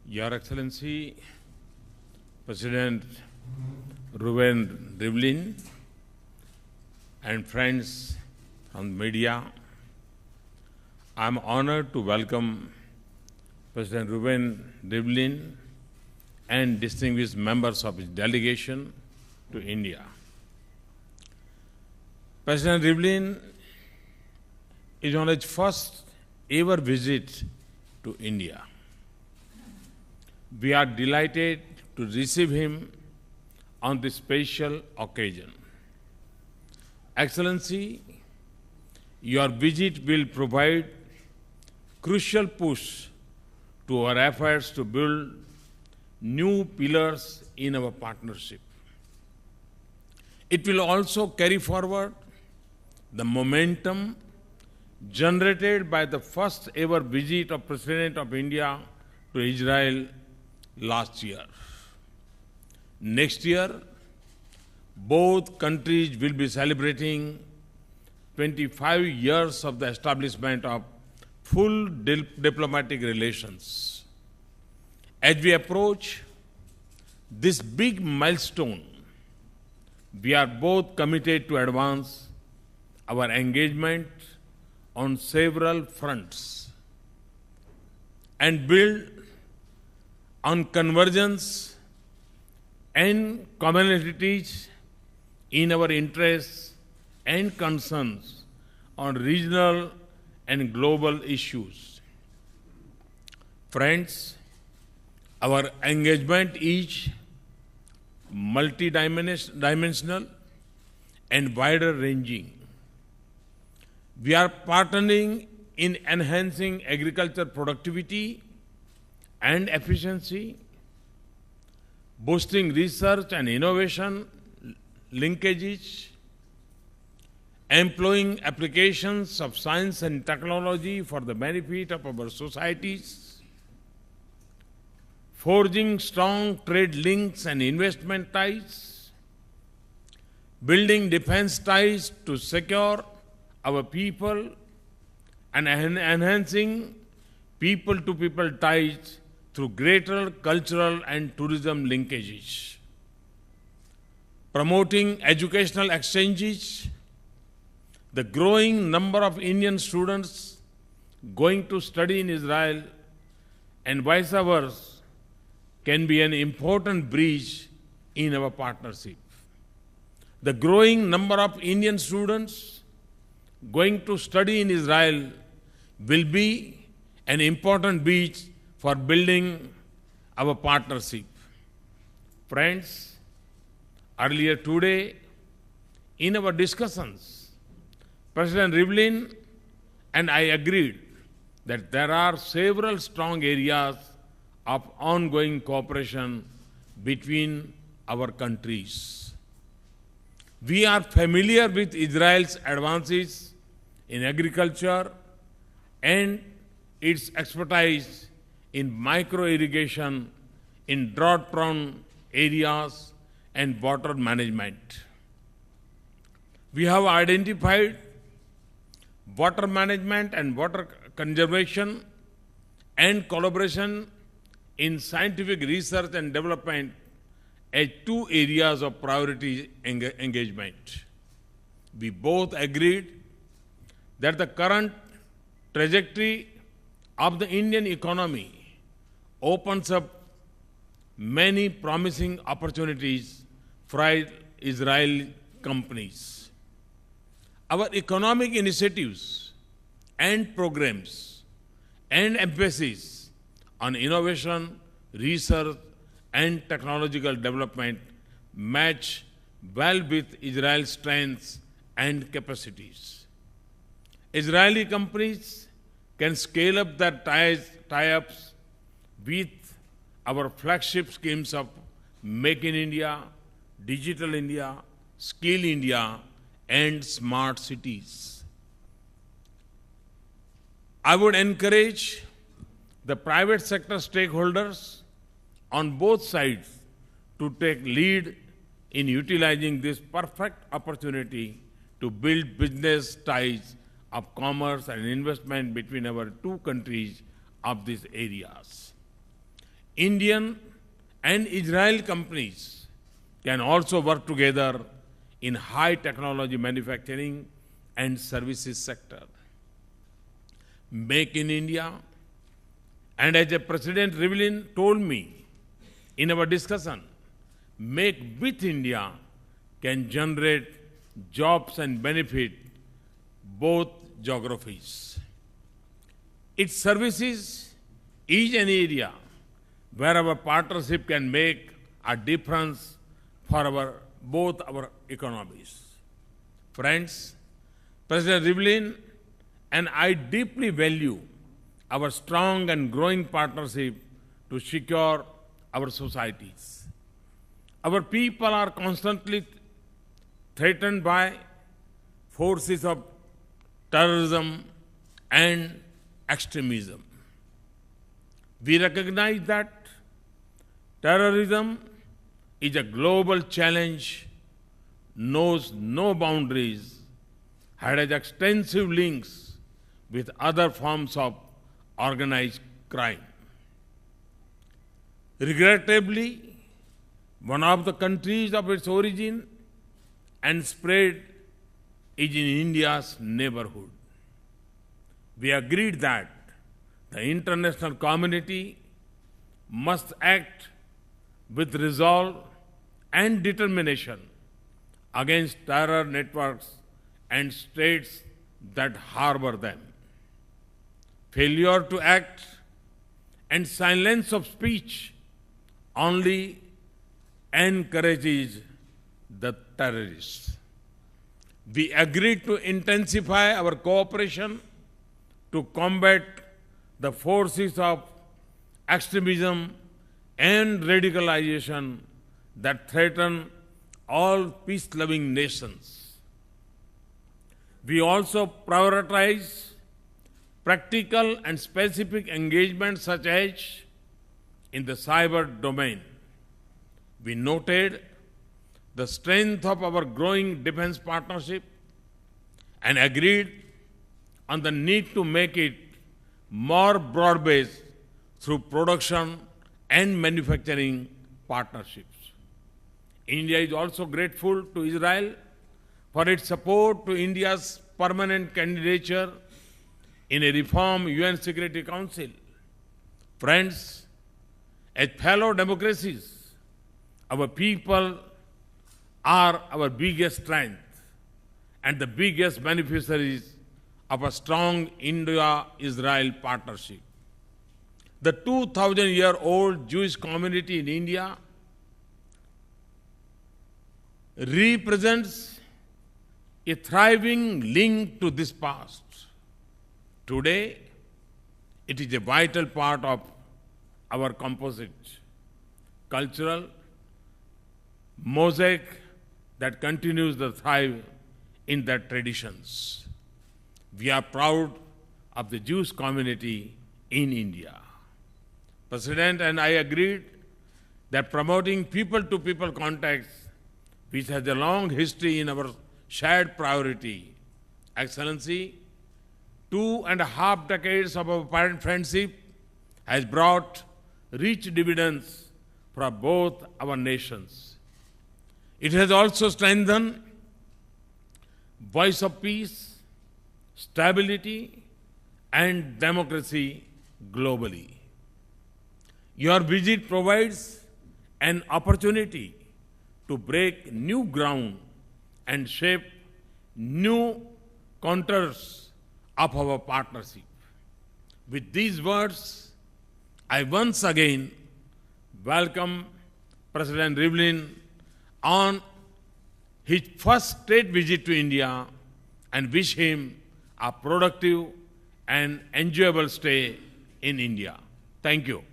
Your Excellency, President Ruven Rivlin, and friends from the media, I am honored to welcome President Ruven Rivlin and distinguished members of his delegation to India. President Rivlin is on his first ever visit to India. We are delighted to receive him on this special occasion. Excellency, your visit will provide crucial push to our efforts to build new pillars in our partnership. It will also carry forward the momentum generated by the first ever visit of President of India to Israel last year. Next year, both countries will be celebrating 25 years of the establishment of full diplomatic relations. As we approach this big milestone, we are both committed to advance our engagement on several fronts and build on convergence and commonalities in our interests and concerns on regional and global issues. Friends, our engagement is multidimensional and wider ranging. We are partnering in enhancing agriculture productivity and efficiency, boosting research and innovation linkages, employing applications of science and technology for the benefit of our societies, forging strong trade links and investment ties, building defense ties to secure our people, and enhancing people-to-people ties through greater cultural and tourism linkages, promoting educational exchanges. The growing number of Indian students going to study in Israel and vice versa can be an important bridge in our partnership. The growing number of Indian students going to study in Israel will be an important bridge for building our partnership. Friends, earlier today, in our discussions, President Rivlin and I agreed that there are several strong areas of ongoing cooperation between our countries. We are familiar with Israel's advances in agriculture and its expertise in micro-irrigation in drought-prone areas and water management. We have identified water management and water conservation and collaboration in scientific research and development as two areas of priority engagement. We both agreed that the current trajectory of the Indian economy opens up many promising opportunities for Israeli companies. Our economic initiatives and programs and emphasis on innovation, research, and technological development match well with Israel's strengths and capacities. Israeli companies can scale up their tie-ups with our flagship schemes of Make in India, Digital India, Skill India, and Smart Cities. I would encourage the private sector stakeholders on both sides to take lead in utilizing this perfect opportunity to build business ties of commerce and investment between our two countries of these areas. Indian and Israeli companies can also work together in high technology manufacturing and services sector. Make in India, and as President Rivlin told me in our discussion, Make with India can generate jobs and benefit both geographies. Its services is an area where our partnership can make a difference for both our economies. Friends, President Rivlin and I deeply value our strong and growing partnership to secure our societies. Our people are constantly threatened by forces of terrorism and extremism. We recognize that terrorism is a global challenge, knows no boundaries, has extensive links with other forms of organized crime. Regrettably, one of the countries of its origin and spread is in India's neighborhood. We agreed that the international community must act with resolve and determination against terror networks and states that harbor them. Failure to act and silence of speech only encourages the terrorists. We agreed to intensify our cooperation to combat the forces of extremism and radicalization that threaten all peace-loving nations. We also prioritize practical and specific engagements such as in the cyber domain. We noted the strength of our growing defense partnership and agreed on the need to make it more broad-based through production and manufacturing partnerships. India is also grateful to Israel for its support to India's permanent candidature in a reformed UN Security Council. Friends, as fellow democracies, our people are our biggest strength and the biggest beneficiaries of a strong India-Israel partnership. The 2,000-year-old Jewish community in India represents a thriving link to this past. Today, it is a vital part of our composite cultural mosaic that continues to thrive in their traditions. We are proud of the Jewish community in India. President and I agreed that promoting people-to-people contacts, which has a long history in our shared priority, Excellency, 2.5 decades of our friendship has brought rich dividends for both our nations. It has also strengthened voice of peace, stability, and democracy globally. Your visit provides an opportunity to break new ground and shape new contours of our partnership. With these words, I once again welcome President Rivlin on his first state visit to India and wish him a productive and enjoyable stay in India. Thank you.